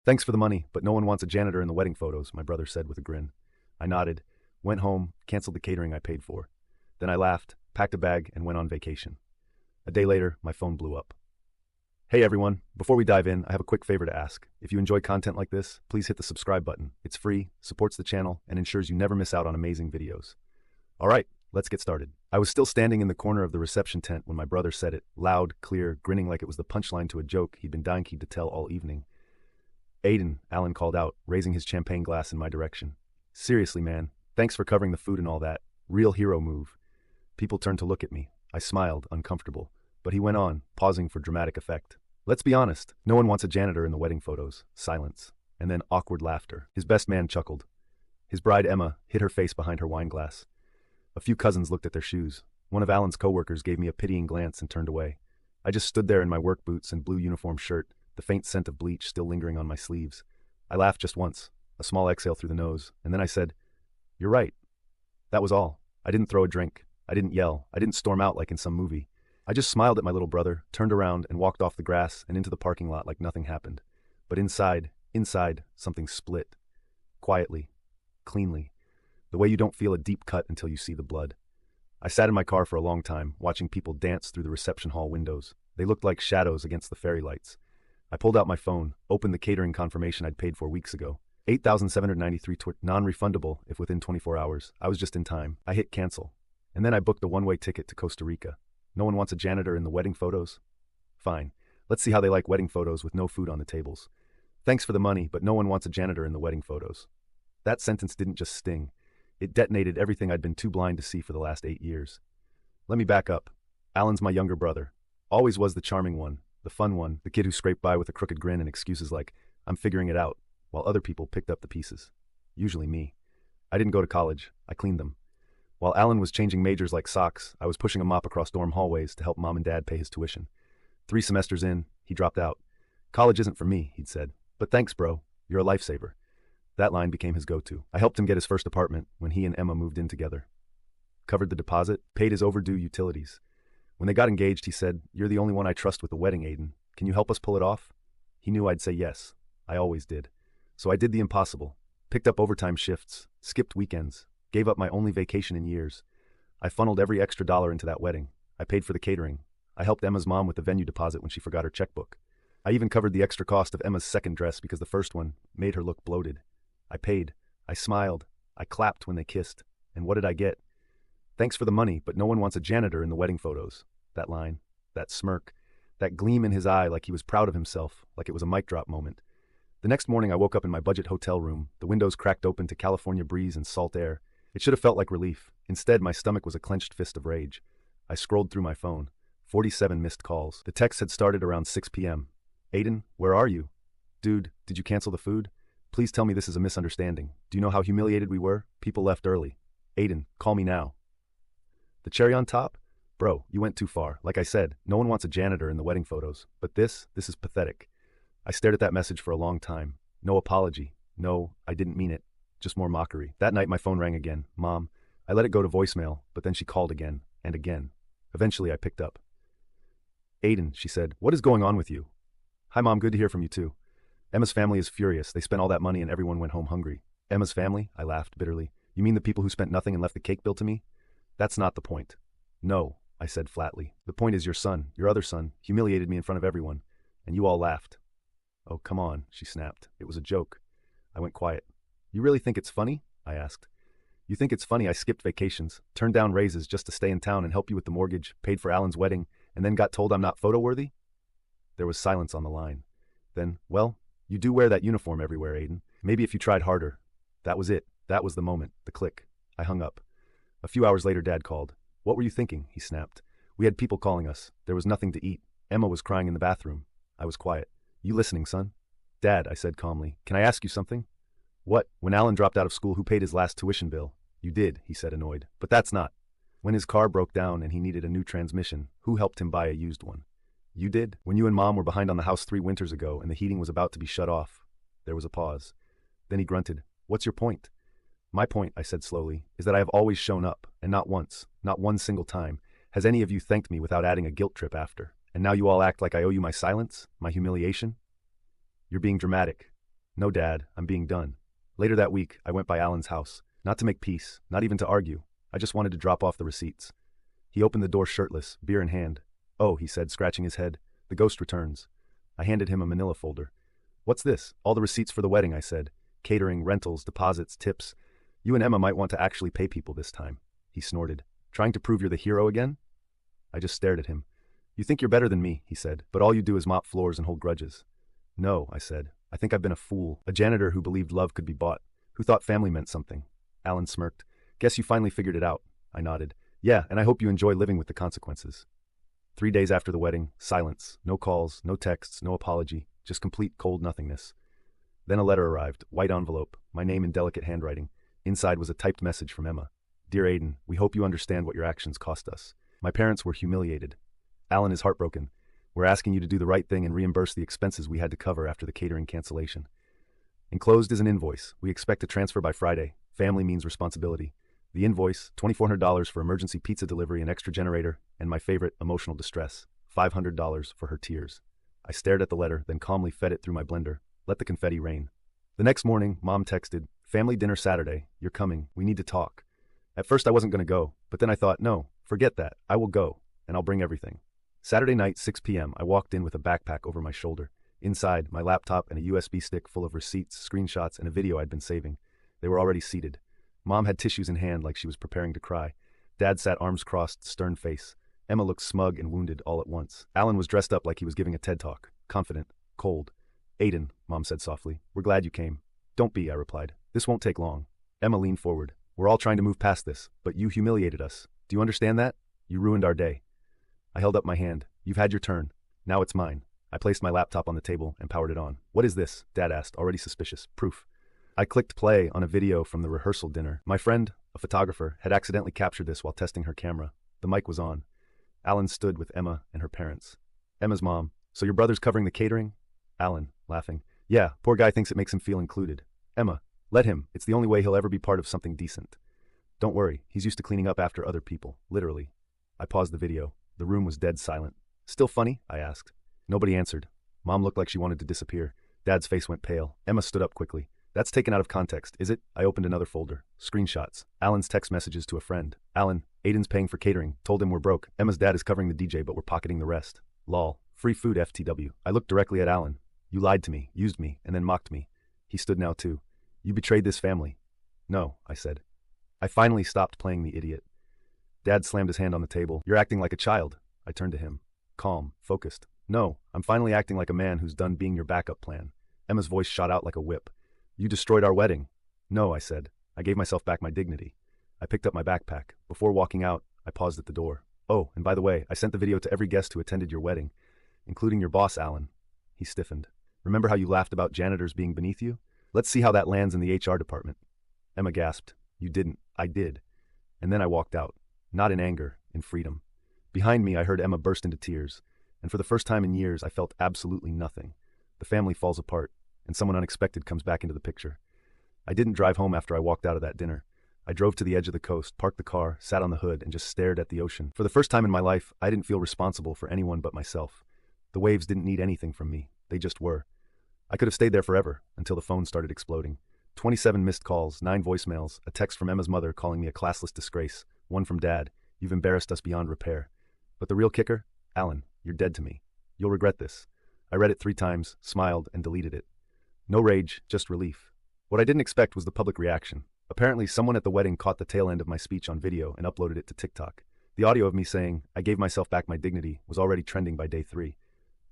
Thanks for the money, but no one wants a janitor in the wedding photos, my brother said with a grin. I nodded, went home, canceled the catering I paid for. Then I laughed, packed a bag, and went on vacation. A day later, my phone blew up. Hey everyone, before we dive in, I have a quick favor to ask. If you enjoy content like this, please hit the subscribe button. It's free, supports the channel, and ensures you never miss out on amazing videos. Alright, let's get started. I was still standing in the corner of the reception tent when my brother said it, loud, clear, grinning like it was the punchline to a joke he'd been dying to tell all evening. Aiden, Alan called out, raising his champagne glass in my direction. Seriously, man, thanks for covering the food and all that. Real hero move. People turned to look at me. I smiled, uncomfortable. But he went on, pausing for dramatic effect. Let's be honest, no one wants a janitor in the wedding photos. Silence. And then awkward laughter. His best man chuckled. His bride, Emma, hid her face behind her wine glass. A few cousins looked at their shoes. One of Alan's coworkers gave me a pitying glance and turned away. I just stood there in my work boots and blue uniform shirt, the faint scent of bleach still lingering on my sleeves. I laughed just once, a small exhale through the nose, and then I said, "You're right." That was all. I didn't throw a drink. I didn't yell. I didn't storm out like in some movie. I just smiled at my little brother, turned around, and walked off the grass and into the parking lot like nothing happened. But inside, something split. Quietly. Cleanly. The way you don't feel a deep cut until you see the blood. I sat in my car for a long time, watching people dance through the reception hall windows. They looked like shadows against the fairy lights. I pulled out my phone, opened the catering confirmation I'd paid for weeks ago. $8,793 non-refundable if within 24 hours. I was just in time. I hit cancel. And then I booked a one-way ticket to Costa Rica. No one wants a janitor in the wedding photos? Fine. Let's see how they like wedding photos with no food on the tables. Thanks for the money, but no one wants a janitor in the wedding photos. That sentence didn't just sting. It detonated everything I'd been too blind to see for the last 8 years. Let me back up. Alan's my younger brother. Always was the charming one, the fun one, the kid who scraped by with a crooked grin and excuses like, "I'm figuring it out," while other people picked up the pieces. Usually me. I didn't go to college. I cleaned them. While Alan was changing majors like socks, I was pushing a mop across dorm hallways to help mom and dad pay his tuition. 3 semesters in, he dropped out. "College isn't for me," he'd said. "But thanks, bro. You're a lifesaver." That line became his go-to. I helped him get his first apartment when he and Emma moved in together. Covered the deposit, paid his overdue utilities. When they got engaged, he said, "You're the only one I trust with the wedding, Aiden. Can you help us pull it off?" He knew I'd say yes. I always did. So I did the impossible. Picked up overtime shifts, skipped weekends, gave up my only vacation in years. I funneled every extra dollar into that wedding. I paid for the catering. I helped Emma's mom with the venue deposit when she forgot her checkbook. I even covered the extra cost of Emma's second dress because the first one made her look bloated. I paid. I smiled. I clapped when they kissed. And what did I get? Thanks for the money, but no one wants a janitor in the wedding photos. That line, that smirk, that gleam in his eye like he was proud of himself, like it was a mic drop moment. The next morning I woke up in my budget hotel room, the windows cracked open to California breeze and salt air. It should have felt like relief. Instead, my stomach was a clenched fist of rage. I scrolled through my phone. 47 missed calls. The texts had started around 6 p.m. "Aiden, where are you? Dude, did you cancel the food? Please tell me this is a misunderstanding. Do you know how humiliated we were? People left early. Aiden, call me now." The cherry on top? Bro, you went too far. Like I said, no one wants a janitor in the wedding photos. But this is pathetic. I stared at that message for a long time. No apology. No, I didn't mean it. Just more mockery. That night my phone rang again. Mom. I let it go to voicemail, but then she called again, and again. Eventually I picked up. "Aiden," she said, "what is going on with you?" "Hi Mom, good to hear from you too." "Emma's family is furious. They spent all that money and everyone went home hungry." "Emma's family?" I laughed bitterly. "You mean the people who spent nothing and left the cake bill to me?" "That's not the point." "No," I said flatly. "The point is your son, your other son, humiliated me in front of everyone, and you all laughed." "Oh, come on," she snapped. "It was a joke." I went quiet. "You really think it's funny?" I asked. "You think it's funny I skipped vacations, turned down raises just to stay in town and help you with the mortgage, paid for Alan's wedding, and then got told I'm not photo-worthy?" There was silence on the line. Then, "Well, you do wear that uniform everywhere, Aiden. Maybe if you tried harder." That was it. That was the moment. The click. I hung up. A few hours later, Dad called. "What were you thinking?" he snapped. "We had people calling us. There was nothing to eat. Emma was crying in the bathroom." I was quiet. "You listening, son?" "Dad," I said calmly, "can I ask you something?" "What?" "When Alan dropped out of school, who paid his last tuition bill?" "You did," he said, annoyed. "But that's not." "When his car broke down and he needed a new transmission, who helped him buy a used one?" "You did." "When you and Mom were behind on the house 3 winters ago and the heating was about to be shut off." There was a pause. Then he grunted. "What's your point?" "My point," I said slowly, "is that I have always shown up, and not once, not one single time, has any of you thanked me without adding a guilt trip after. And now you all act like I owe you my silence, my humiliation?" "You're being dramatic." No, Dad, I'm being done. Later that week, I went by Alan's house. Not to make peace, not even to argue. I just wanted to drop off the receipts. He opened the door shirtless, beer in hand. Oh, he said, scratching his head. The ghost returns. I handed him a manila folder. What's this? All the receipts for the wedding, I said. Catering, rentals, deposits, tips. You and Emma might want to actually pay people this time. He snorted. Trying to prove you're the hero again? I just stared at him. You think you're better than me, he said, but all you do is mop floors and hold grudges. No, I said. I think I've been a fool, a janitor who believed love could be bought, who thought family meant something. Alan smirked. Guess you finally figured it out. I nodded. Yeah, and I hope you enjoy living with the consequences. 3 days after the wedding, silence. No calls, no texts, no apology, just complete cold nothingness. Then a letter arrived, white envelope, my name in delicate handwriting. Inside was a typed message from Emma. Dear Aiden, we hope you understand what your actions cost us. My parents were humiliated. Alan is heartbroken. We're asking you to do the right thing and reimburse the expenses we had to cover after the catering cancellation. Enclosed is an invoice. We expect a transfer by Friday. Family means responsibility. The invoice, $2,400 for emergency pizza delivery and extra generator, and my favorite, emotional distress, $500 for her tears. I stared at the letter, then calmly fed it through my blender. Let the confetti rain. The next morning, Mom texted, family dinner Saturday. You're coming. We need to talk. At first I wasn't going to go, but then I thought, no, forget that. I will go, and I'll bring everything. Saturday night, 6 p.m., I walked in with a backpack over my shoulder. Inside, my laptop and a USB stick full of receipts, screenshots, and a video I'd been saving. They were already seated. Mom had tissues in hand like she was preparing to cry. Dad sat arms crossed, stern face. Emma looked smug and wounded all at once. Alan was dressed up like he was giving a TED Talk, confident, cold. Aiden, Mom said softly, we're glad you came. Don't be, I replied. This won't take long. Emma leaned forward. We're all trying to move past this, but you humiliated us. Do you understand that? You ruined our day. I held up my hand. You've had your turn. Now it's mine. I placed my laptop on the table and powered it on. What is this? Dad asked, already suspicious. Proof. I clicked play on a video from the rehearsal dinner. My friend, a photographer, had accidentally captured this while testing her camera. The mic was on. Alan stood with Emma and her parents. Emma's mom. So your brother's covering the catering? Alan, laughing. Yeah, poor guy thinks it makes him feel included. Emma, let him. It's the only way he'll ever be part of something decent. Don't worry, he's used to cleaning up after other people, literally. I paused the video. The room was dead silent. Still funny? I asked. Nobody answered. Mom looked like she wanted to disappear. Dad's face went pale. Emma stood up quickly. That's taken out of context, is it? I opened another folder. Screenshots. Alan's text messages to a friend. Alan, Aiden's paying for catering. Told him we're broke. Emma's dad is covering the DJ, but we're pocketing the rest. Lol. Free food FTW. I looked directly at Alan. You lied to me, used me, and then mocked me. He stood now too. You betrayed this family. No, I said. I finally stopped playing the idiot. Dad slammed his hand on the table. You're acting like a child. I turned to him. Calm, focused. No, I'm finally acting like a man who's done being your backup plan. Emma's voice shot out like a whip. You destroyed our wedding. No, I said. I gave myself back my dignity. I picked up my backpack. Before walking out, I paused at the door. Oh, and by the way, I sent the video to every guest who attended your wedding, including your boss, Alan. He stiffened. Remember how you laughed about janitors being beneath you? Let's see how that lands in the HR department. Emma gasped. You didn't. I did. And then I walked out. Not in anger, in freedom. Behind me, I heard Emma burst into tears. And for the first time in years, I felt absolutely nothing. The family falls apart, and someone unexpected comes back into the picture. I didn't drive home after I walked out of that dinner. I drove to the edge of the coast, parked the car, sat on the hood, and just stared at the ocean. For the first time in my life, I didn't feel responsible for anyone but myself. The waves didn't need anything from me. They just were. I could have stayed there forever, until the phone started exploding. 27 missed calls, 9 voicemails, a text from Emma's mother calling me a classless disgrace, one from Dad, you've embarrassed us beyond repair. But the real kicker? Alan, you're dead to me. You'll regret this. I read it 3 times, smiled, and deleted it. No rage, just relief. What I didn't expect was the public reaction. Apparently, someone at the wedding caught the tail end of my speech on video and uploaded it to TikTok. The audio of me saying, I gave myself back my dignity, was already trending by day 3.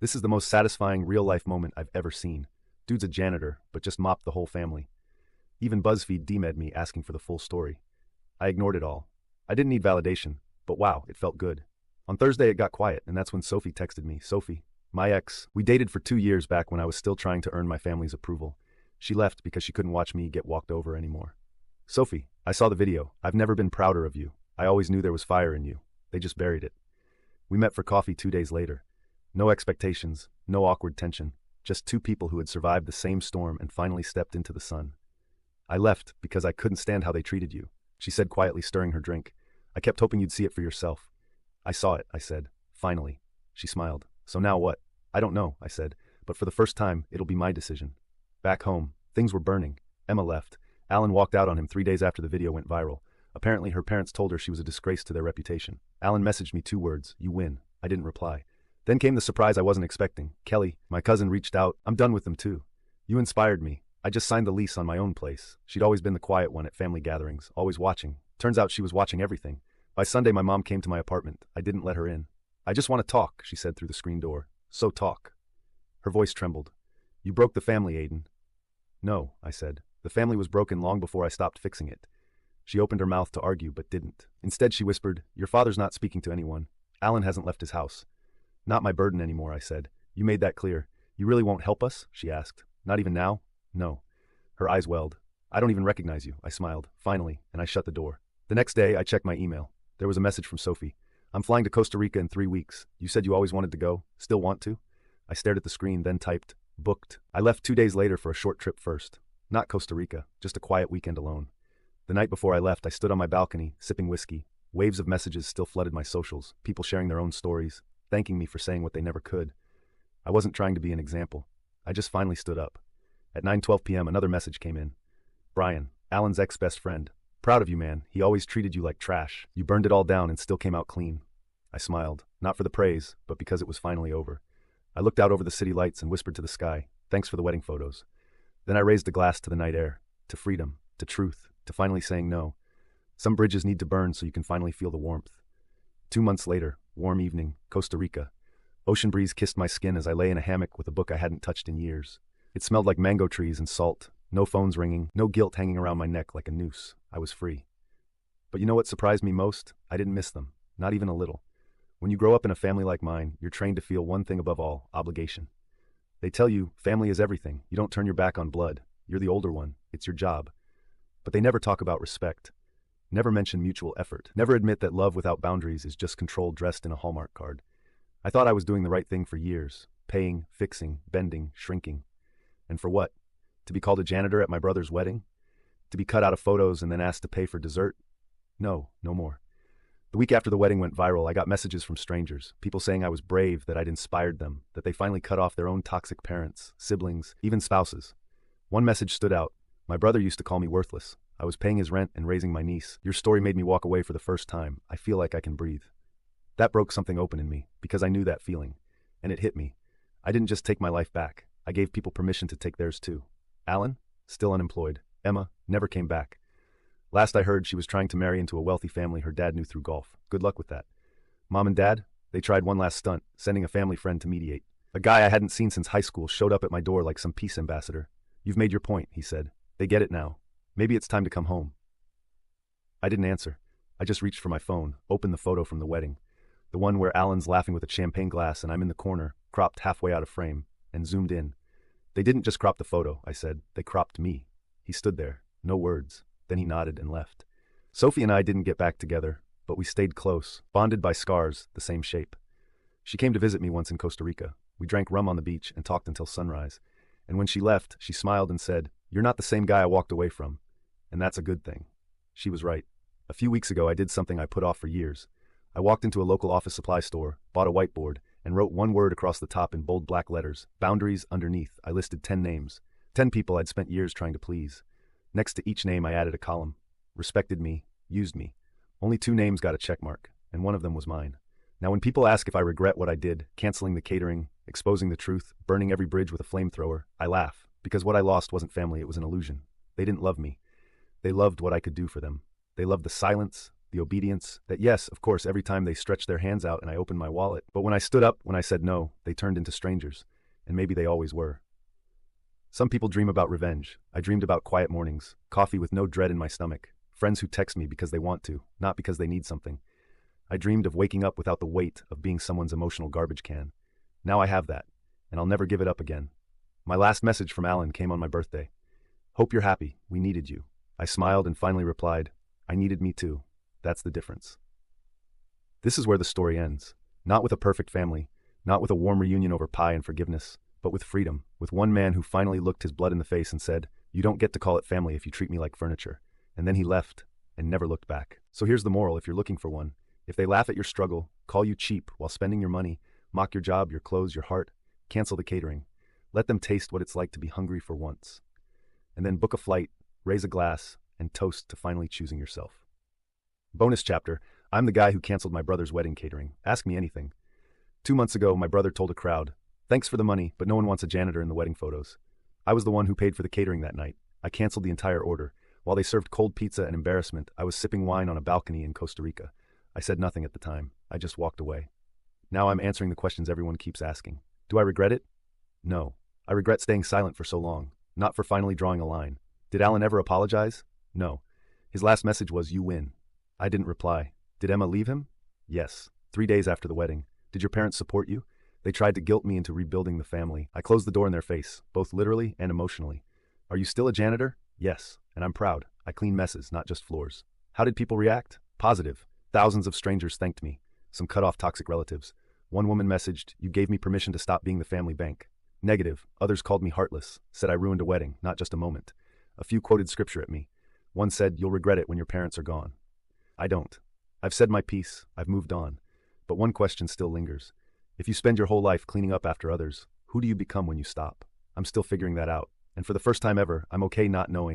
This is the most satisfying real-life moment I've ever seen. Dude's a janitor, but just mopped the whole family. Even BuzzFeed DM'd me asking for the full story. I ignored it all. I didn't need validation, but wow, it felt good. On Thursday it got quiet, and that's when Sophie texted me. Sophie, my ex, we dated for 2 years back when I was still trying to earn my family's approval. She left because she couldn't watch me get walked over anymore. Sophie, I saw the video. I've never been prouder of you. I always knew there was fire in you. They just buried it. We met for coffee 2 days later. No expectations, no awkward tension, just 2 people who had survived the same storm and finally stepped into the sun. I left because I couldn't stand how they treated you, she said quietly, stirring her drink. I kept hoping you'd see it for yourself. I saw it, I said. Finally. She smiled. So now what? I don't know, I said, but for the first time, it'll be my decision. Back home, things were burning. Emma left. Alan walked out on him 3 days after the video went viral. Apparently, her parents told her she was a disgrace to their reputation. Alan messaged me 2 words, "You win." I didn't reply. Then came the surprise I wasn't expecting. Kelly, my cousin, reached out. "I'm done with them too. You inspired me. I just signed the lease on my own place." She'd always been the quiet one at family gatherings, always watching. Turns out she was watching everything. By Sunday, my mom came to my apartment. I didn't let her in. "I just want to talk," she said through the screen door. "So talk." Her voice trembled. "You broke the family, Aiden." "No," I said. "The family was broken long before I stopped fixing it." She opened her mouth to argue, but didn't. Instead, she whispered, "Your father's not speaking to anyone. Alan hasn't left his house." "Not my burden anymore," I said. "You made that clear. You really won't help us?" she asked. "Not even now?" "No." Her eyes welled. "I don't even recognize you," I smiled, finally, and I shut the door. The next day, I checked my email. There was a message from Sophie. "I'm flying to Costa Rica in 3 weeks. You said you always wanted to go. Still want to?" I stared at the screen, then typed, "Booked." I left 2 days later for a short trip first. Not Costa Rica, just a quiet weekend alone. The night before I left, I stood on my balcony, sipping whiskey. Waves of messages still flooded my socials, people sharing their own stories, thanking me for saying what they never could. I wasn't trying to be an example. I just finally stood up. At 9:12 p.m., another message came in. "Brian, Alan's ex-best friend. Proud of you, man. He always treated you like trash. You burned it all down and still came out clean." I smiled, not for the praise, but because it was finally over. I looked out over the city lights and whispered to the sky, "Thanks for the wedding photos." Then I raised a glass to the night air, to freedom, to truth, to finally saying no. Some bridges need to burn so you can finally feel the warmth. 2 months later, warm evening, Costa Rica. Ocean breeze kissed my skin as I lay in a hammock with a book I hadn't touched in years. It smelled like mango trees and salt. No phones ringing, no guilt hanging around my neck like a noose. I was free. But you know what surprised me most? I didn't miss them, not even a little. When you grow up in a family like mine, you're trained to feel one thing above all, obligation. They tell you, family is everything. You don't turn your back on blood. You're the older one. It's your job. But they never talk about respect. Never mention mutual effort. Never admit that love without boundaries is just control dressed in a Hallmark card. I thought I was doing the right thing for years. Paying, fixing, bending, shrinking. And for what? To be called a janitor at my brother's wedding? To be cut out of photos and then asked to pay for dessert? No, no more. The week after the wedding went viral, I got messages from strangers, people saying I was brave, that I'd inspired them, that they finally cut off their own toxic parents, siblings, even spouses. One message stood out. "My brother used to call me worthless. I was paying his rent and raising my niece. Your story made me walk away for the first time. I feel like I can breathe." That broke something open in me, because I knew that feeling. And it hit me. I didn't just take my life back. I gave people permission to take theirs too. Alan? Still unemployed. Emma? Never came back. Last I heard, she was trying to marry into a wealthy family her dad knew through golf. Good luck with that. Mom and Dad? They tried one last stunt, sending a family friend to mediate. A guy I hadn't seen since high school showed up at my door like some peace ambassador. "You've made your point," he said. "They get it now. Maybe it's time to come home." I didn't answer. I just reached for my phone, opened the photo from the wedding. The one where Alan's laughing with a champagne glass and I'm in the corner, cropped halfway out of frame, and zoomed in. "They didn't just crop the photo," I said. "They cropped me." He stood there, no words. Then he nodded and left. Sophie and I didn't get back together, but we stayed close, bonded by scars the same shape. She came to visit me once in Costa Rica. We drank rum on the beach and talked until sunrise. And when she left, she smiled and said, "You're not the same guy I walked away from." And that's a good thing. She was right. A few weeks ago, I did something I put off for years. I walked into a local office supply store, bought a whiteboard, and wrote one word across the top in bold black letters, boundaries. Underneath, I listed 10 names, 10 people I'd spent years trying to please. Next to each name, I added a column. Respected me, used me. Only 2 names got a check mark, and one of them was mine. Now when people ask if I regret what I did, canceling the catering, exposing the truth, burning every bridge with a flamethrower, I laugh, because what I lost wasn't family, it was an illusion. They didn't love me. They loved what I could do for them. They loved the silence, the obedience, that yes, of course, every time they stretched their hands out and I opened my wallet. But when I stood up, when I said no, they turned into strangers. And maybe they always were. Some people dream about revenge. I dreamed about quiet mornings, coffee with no dread in my stomach, friends who text me because they want to, not because they need something. I dreamed of waking up without the weight of being someone's emotional garbage can. Now I have that, and I'll never give it up again. My last message from Alan came on my birthday. "Hope you're happy. We needed you." I smiled and finally replied, "I needed me too. That's the difference." This is where the story ends. Not with a perfect family, not with a warm reunion over pie and forgiveness, but with freedom, with one man who finally looked his blood in the face and said, "You don't get to call it family if you treat me like furniture." And then he left and never looked back. So here's the moral if you're looking for one. If they laugh at your struggle, call you cheap while spending your money, mock your job, your clothes, your heart, cancel the catering. Let them taste what it's like to be hungry for once. And then book a flight, raise a glass, and toast to finally choosing yourself. Bonus chapter: I'm the guy who canceled my brother's wedding catering. Ask me anything. 2 months ago, my brother told a crowd, "Thanks for the money, but no one wants a janitor in the wedding photos." I was the one who paid for the catering that night. I canceled the entire order. While they served cold pizza and embarrassment, I was sipping wine on a balcony in Costa Rica. I said nothing at the time. I just walked away. Now I'm answering the questions everyone keeps asking. Do I regret it? No. I regret staying silent for so long, not for finally drawing a line. Did Alan ever apologize? No. His last message was, "You win." I didn't reply. Did Emma leave him? Yes. 3 days after the wedding. Did your parents support you? They tried to guilt me into rebuilding the family. I closed the door in their face, both literally and emotionally. Are you still a janitor? Yes. And I'm proud. I clean messes, not just floors. How did people react? Positive. Thousands of strangers thanked me. Some cut off toxic relatives. One woman messaged, "You gave me permission to stop being the family bank." Negative. Others called me heartless, said I ruined a wedding, not just a moment. A few quoted scripture at me. One said, "You'll regret it when your parents are gone." I don't. I've said my piece. I've moved on. But one question still lingers. If you spend your whole life cleaning up after others, who do you become when you stop? I'm still figuring that out. And for the first time ever, I'm okay not knowing.